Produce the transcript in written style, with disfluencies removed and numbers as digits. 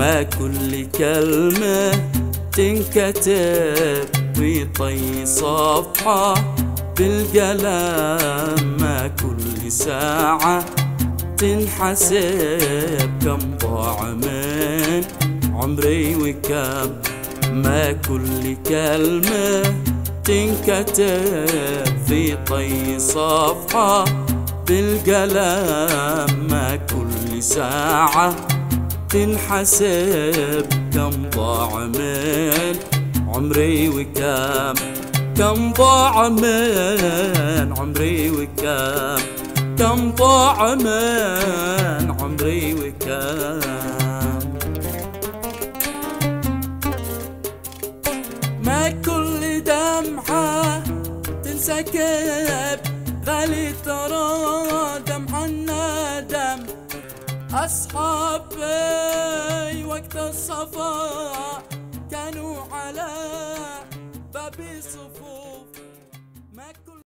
ما كل كلمة تنكتب في طي صفحة بالقلم، ما كل ساعة تنحسب كم ضاع من عمري وكم. ما كل كلمة تنكتب في طي صفحة بالقلم، ما كل ساعة تنحسب كم ضاع من عمري وكم. كم ضاع من عمري وكم، كم ضاع من عمري وكم. ما كل دمعة تنسكب غالي ترى دمع الندم. أصحابي وقت الصفا كانوا على باب الصفوف.